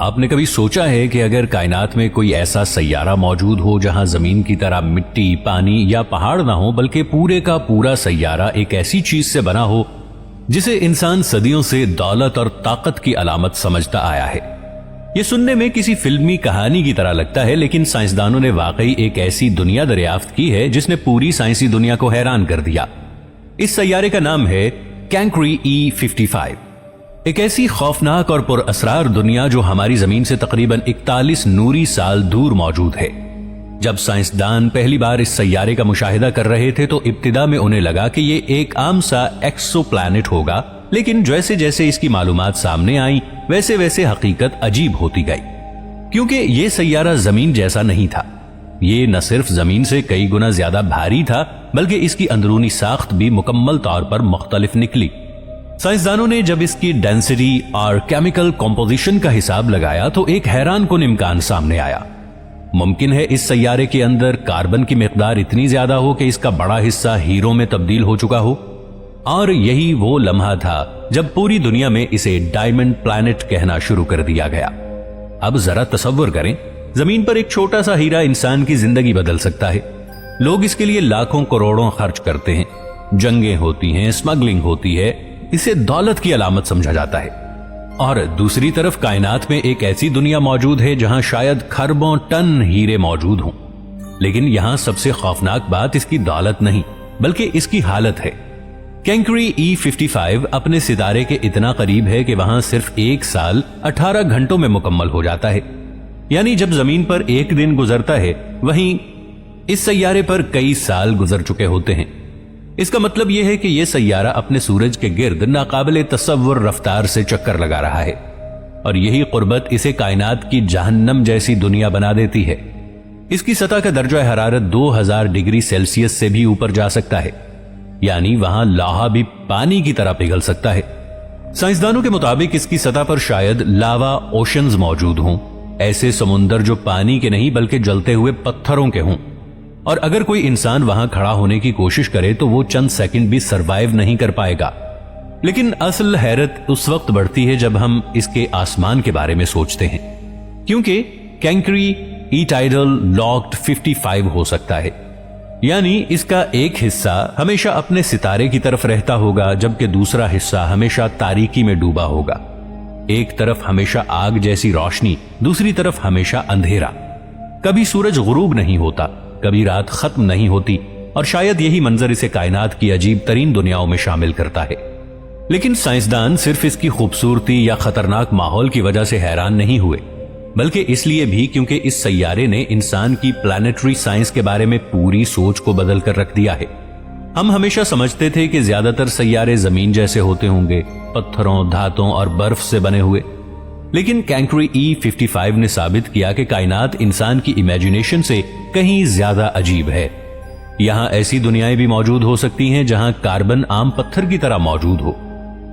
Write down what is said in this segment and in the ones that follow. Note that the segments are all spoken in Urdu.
آپ نے کبھی سوچا ہے کہ اگر کائنات میں کوئی ایسا سیارہ موجود ہو جہاں زمین کی طرح مٹی، پانی یا پہاڑ نہ ہو، بلکہ پورے کا پورا سیارہ ایک ایسی چیز سے بنا ہو جسے انسان صدیوں سے دولت اور طاقت کی علامت سمجھتا آیا ہے؟ یہ سننے میں کسی فلمی کہانی کی طرح لگتا ہے، لیکن سائنسدانوں نے واقعی ایک ایسی دنیا دریافت کی ہے جس نے پوری سائنسی دنیا کو حیران کر دیا۔ اس سیارے کا نام ہے کینکری E55، ایک ایسی خوفناک اور پر اسرار دنیا جو ہماری زمین سے تقریباً 41 نوری سال دور موجود ہے۔ جب سائنسدان پہلی بار اس سیارے کا مشاہدہ کر رہے تھے تو ابتدا میں انہیں لگا کہ یہ ایک عام سا ایکسو پلانٹ ہوگا، لیکن جیسے جیسے اس کی معلومات سامنے آئیں ویسے ویسے حقیقت عجیب ہوتی گئی، کیونکہ یہ سیارہ زمین جیسا نہیں تھا۔ یہ نہ صرف زمین سے کئی گنا زیادہ بھاری تھا بلکہ اس کی اندرونی ساخت بھی مکمل طور پر مختلف نکلی۔ سائنسدانوں نے جب اس کی ڈینسٹی اور کیمیکل کمپوزیشن کا حساب لگایا تو ایک حیران کن امکان سامنے آیا۔ ممکن ہے اس سیارے کے اندر کاربن کی مقدار اتنی زیادہ ہو کہ اس کا بڑا حصہ ہیروں میں تبدیل ہو چکا ہو، اور یہی وہ لمحہ تھا جب پوری دنیا میں اسے ڈائمنڈ پلانٹ کہنا شروع کر دیا گیا۔ اب ذرا تصور کریں، زمین پر ایک چھوٹا سا ہیرا انسان کی زندگی بدل سکتا ہے۔ لوگ اس کے لیے لاکھوں کروڑوں خرچ کرتے ہیں، جنگیں ہوتی ہیں، اسمگلنگ ہوتی ہے، اسے دولت کی علامت سمجھا جاتا ہے۔ اور دوسری طرف کائنات میں ایک ایسی دنیا موجود ہے جہاں شاید خربوں ٹن ہیرے موجود ہوں، لیکن یہاں سب سے خوفناک بات اس کی دولت نہیں بلکہ اس کی حالت ہے۔ کینکری E55 اپنے ستارے کے اتنا قریب ہے کہ وہاں صرف 1 سال 18 گھنٹوں میں مکمل ہو جاتا ہے، یعنی جب زمین پر ایک دن گزرتا ہے وہیں اس سیارے پر کئی سال گزر چکے ہوتے ہیں۔ اس کا مطلب یہ ہے کہ یہ سیارہ اپنے سورج کے گرد ناقابل تصور رفتار سے چکر لگا رہا ہے، اور یہی قربت اسے کائنات کی جہنم جیسی دنیا بنا دیتی ہے۔ اس کی سطح کا درجہ حرارت 2000 ڈگری سیلسیس سے بھی اوپر جا سکتا ہے، یعنی وہاں لاوا بھی پانی کی طرح پگھل سکتا ہے۔ سائنسدانوں کے مطابق اس کی سطح پر شاید لاوا اوشنز موجود ہوں، ایسے سمندر جو پانی کے نہیں بلکہ جلتے ہوئے پتھروں کے ہوں، اور اگر کوئی انسان وہاں کھڑا ہونے کی کوشش کرے تو وہ چند سیکنڈ بھی سروائیو نہیں کر پائے گا۔ لیکن اصل حیرت اس وقت بڑھتی ہے جب ہم اس کے آسمان کے بارے میں سوچتے ہیں، کیونکہ کینکری ای ٹائڈل لاکڈ 55 ہو سکتا ہے، یعنی اس کا ایک حصہ ہمیشہ اپنے ستارے کی طرف رہتا ہوگا جبکہ دوسرا حصہ ہمیشہ تاریکی میں ڈوبا ہوگا۔ ایک طرف ہمیشہ آگ جیسی روشنی، دوسری طرف ہمیشہ اندھیرا، کبھی سورج غروب نہیں ہوتا، کبھی رات ختم نہیں ہوتی، اور شاید یہی منظر اسے کائنات کی عجیب ترین دنیاؤں میں شامل کرتا ہے۔ لیکن سائنسدان صرف اس کی خوبصورتی یا خطرناک ماحول کی وجہ سے حیران نہیں ہوئے، بلکہ اس لیے بھی کیونکہ اس سیارے نے انسان کی پلانٹری سائنس کے بارے میں پوری سوچ کو بدل کر رکھ دیا ہے۔ ہم ہمیشہ سمجھتے تھے کہ زیادہ تر سیارے زمین جیسے ہوتے ہوں گے، پتھروں، دھاتوں اور برف سے بنے ہوئے، لیکن کینکری E55 نے ثابت کیا کہ کائنات انسان کی امیجنیشن سے کہیں زیادہ عجیب ہے۔ یہاں ایسی دنیایں بھی موجود ہو سکتی ہیں جہاں کاربن عام پتھر کی طرح موجود ہو،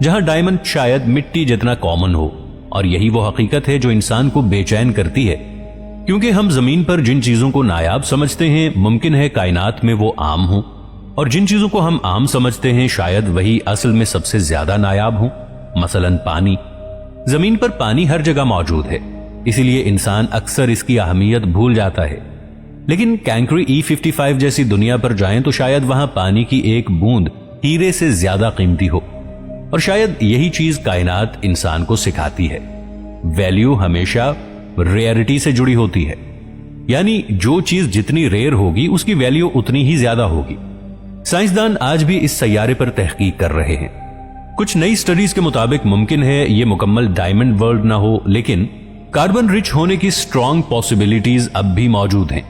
جہاں ڈائمنڈ شاید مٹی جتنا کامن ہو، اور یہی وہ حقیقت ہے جو انسان کو بے چین کرتی ہے، کیونکہ ہم زمین پر جن چیزوں کو نایاب سمجھتے ہیں ممکن ہے کائنات میں وہ عام ہوں، اور جن چیزوں کو ہم عام سمجھتے ہیں شاید وہی اصل میں سب سے زیادہ نایاب ہوں۔ مثلاً پانی۔ زمین پر پانی ہر جگہ موجود ہے، اسی لیے انسان اکثر اس کی اہمیت بھول جاتا ہے، لیکن کینکری E55 جیسی دنیا پر جائیں تو شاید وہاں پانی کی ایک بوند ہیرے سے زیادہ قیمتی ہو، اور شاید یہی چیز کائنات انسان کو سکھاتی ہے۔ ویلیو ہمیشہ ریئرٹی سے جڑی ہوتی ہے، یعنی جو چیز جتنی ریئر ہوگی اس کی ویلیو اتنی ہی زیادہ ہوگی۔ سائنسدان آج بھی اس سیارے پر تحقیق کر رہے ہیں۔ کچھ نئی سٹڈیز کے مطابق ممکن ہے یہ مکمل ڈائمنڈ ورلڈ نہ ہو، لیکن کاربن رچ ہونے کی سٹرونگ پاسبلٹیز اب بھی موجود ہیں،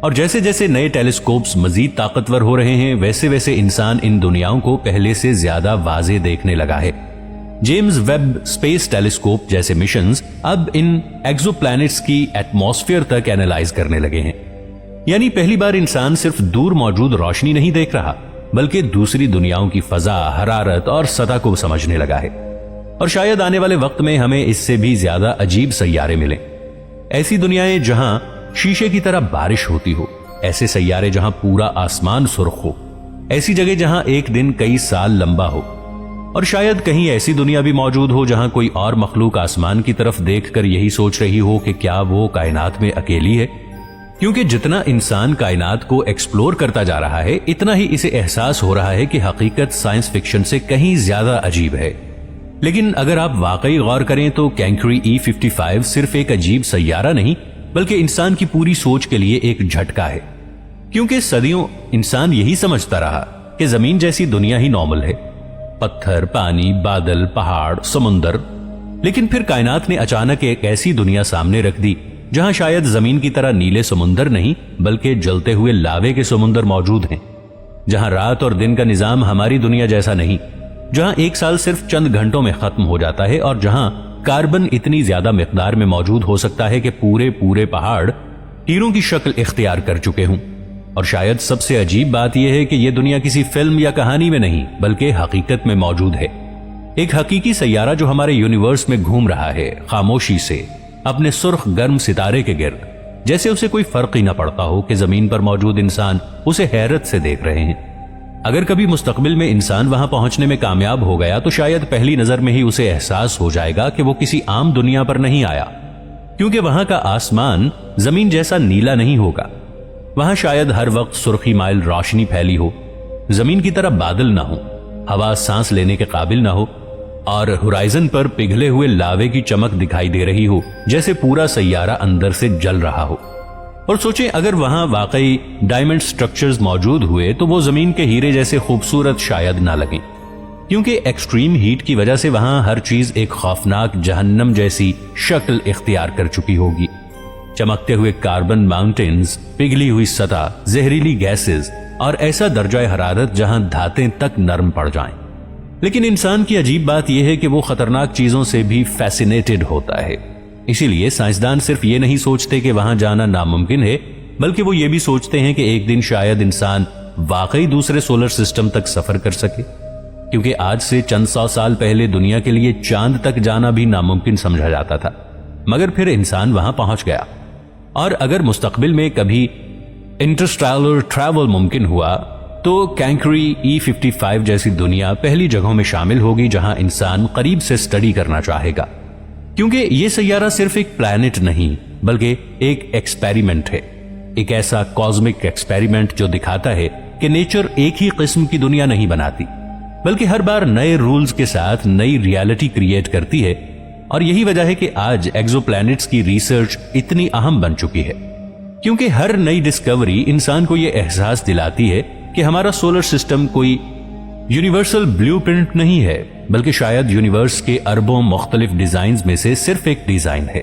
اور جیسے جیسے نئے ٹیلیسکوپس مزید طاقتور ہو رہے ہیں ویسے ویسے انسان ان دنیاؤں کو پہلے سے زیادہ واضح دیکھنے لگا ہے۔ جیمز ویب اسپیس ٹیلیسکوپ جیسے مشنز اب ان ایکزو پلانٹس کی ایٹماسفیئر تک اینالائز کرنے لگے ہیں، یعنی پہلی بار انسان صرف دور موجود روشنی نہیں دیکھ رہا بلکہ دوسری دنیاؤں کی فضا، حرارت اور سطح کو سمجھنے لگا ہے، اور شاید آنے والے وقت میں ہمیں اس سے بھی زیادہ عجیب سیارے ملیں، ایسی دنیایں جہاں شیشے کی طرح بارش ہوتی ہو، ایسے سیارے جہاں پورا آسمان سرخ ہو، ایسی جگہ جہاں ایک دن کئی سال لمبا ہو۔ اور شاید کہیں ایسی دنیا بھی موجود ہو جہاں کوئی اور مخلوق آسمان کی طرف دیکھ کر یہی سوچ رہی ہو کہ کیا وہ کائنات میں اکیلی ہے. کیونکہ جتنا انسان کائنات کو ایکسپلور کرتا جا رہا ہے اتنا ہی اسے احساس ہو رہا ہے کہ حقیقت سائنس فکشن سے کہیں زیادہ عجیب ہے. لیکن اگر آپ واقعی غور کریں تو کینکری E55 صرف ایک عجیب سیارہ نہیں بلکہ انسان کی پوری سوچ کے لیے ایک جھٹکا ہے. کیونکہ صدیوں انسان یہی سمجھتا رہا کہ زمین جیسی دنیا ہی نارمل ہے، پتھر، پانی، بادل، پہاڑ، سمندر. لیکن پھر کائنات نے اچانک ایک ایسی دنیا سامنے رکھ دی جہاں شاید زمین کی طرح نیلے سمندر نہیں بلکہ جلتے ہوئے لاوے کے سمندر موجود ہیں، جہاں رات اور دن کا نظام ہماری دنیا جیسا نہیں، جہاں ایک سال صرف چند گھنٹوں میں ختم ہو جاتا ہے، اور جہاں کاربن اتنی زیادہ مقدار میں موجود ہو سکتا ہے کہ پورے پہاڑ ہیروں کی شکل اختیار کر چکے ہوں. اور شاید سب سے عجیب بات یہ ہے کہ یہ دنیا کسی فلم یا کہانی میں نہیں بلکہ حقیقت میں موجود ہے. ایک حقیقی سیارہ جو ہمارے یونیورس میں گھوم رہا ہے خاموشی سے اپنے سرخ گرم ستارے کے گرد، جیسے اسے کوئی فرق ہی نہ پڑتا ہو کہ زمین پر موجود انسان اسے حیرت سے دیکھ رہے ہیں. اگر کبھی مستقبل میں انسان وہاں پہنچنے میں کامیاب ہو گیا تو شاید پہلی نظر میں ہی اسے احساس ہو جائے گا کہ وہ کسی عام دنیا پر نہیں آیا، کیونکہ وہاں کا آسمان زمین جیسا نیلا نہیں ہوگا. وہاں شاید ہر وقت سرخی مائل روشنی پھیلی ہو، زمین کی طرح بادل نہ ہو، ہوا سانس لینے کے قابل نہ ہو، اور ہورائزن پر پگھلے ہوئے لاوے کی چمک دکھائی دے رہی ہو جیسے پورا سیارہ اندر سے جل رہا ہو. اور سوچیں اگر وہاں واقعی ڈائمنڈ سٹرکچرز موجود ہوئے تو وہ زمین کے ہیرے جیسے خوبصورت شاید نہ لگیں، کیونکہ ایکسٹریم ہیٹ کی وجہ سے وہاں ہر چیز ایک خوفناک جہنم جیسی شکل اختیار کر چکی ہوگی. چمکتے ہوئے کاربن ماؤنٹینز، پگھلی ہوئی سطح، زہریلی گیسز اور ایسا درجہ حرارت جہاں دھاتیں تک نرم پڑ جائیں. لیکن انسان کی عجیب بات یہ ہے کہ وہ خطرناک چیزوں سے بھی فیسینیٹڈ ہوتا ہے. اسی لیے سائنسدان صرف یہ نہیں سوچتے کہ وہاں جانا ناممکن ہے بلکہ وہ یہ بھی سوچتے ہیں کہ ایک دن شاید انسان واقعی دوسرے سولر سسٹم تک سفر کر سکے. کیونکہ آج سے چند سو سال پہلے دنیا کے لیے چاند تک جانا بھی ناممکن سمجھا جاتا تھا، مگر پھر انسان وہاں پہنچ گیا. اور اگر مستقبل میں کبھی انٹرسٹیلر ٹریول ممکن ہوا تو کینکری E55 جیسی دنیا پہلی جگہوں میں شامل ہوگی جہاں انسان قریب سے اسٹڈی کرنا چاہے گا. کیونکہ یہ سیارہ صرف ایک پلانٹ نہیں بلکہ ایک ایکسپیریمنٹ ہے، ایک ایسا کاسمک ایکسپیریمنٹ جو دکھاتا ہے کہ نیچر ایک ہی قسم کی دنیا نہیں بناتی بلکہ ہر بار نئے رولز کے ساتھ نئی ریالٹی کریٹ کرتی ہے. اور یہی وجہ ہے کہ آج ایکزو پلانٹس کی ریسرچ اتنی اہم بن چکی ہے، کیونکہ ہر نئی ڈسکوری انسان کو یہ احساس دلاتی ہے کہ ہمارا سولر سسٹم کوئی یونیورسل بلیو پرنٹ نہیں ہے بلکہ شاید یونیورس کے اربوں مختلف ڈیزائنز میں سے صرف ایک ڈیزائن ہے.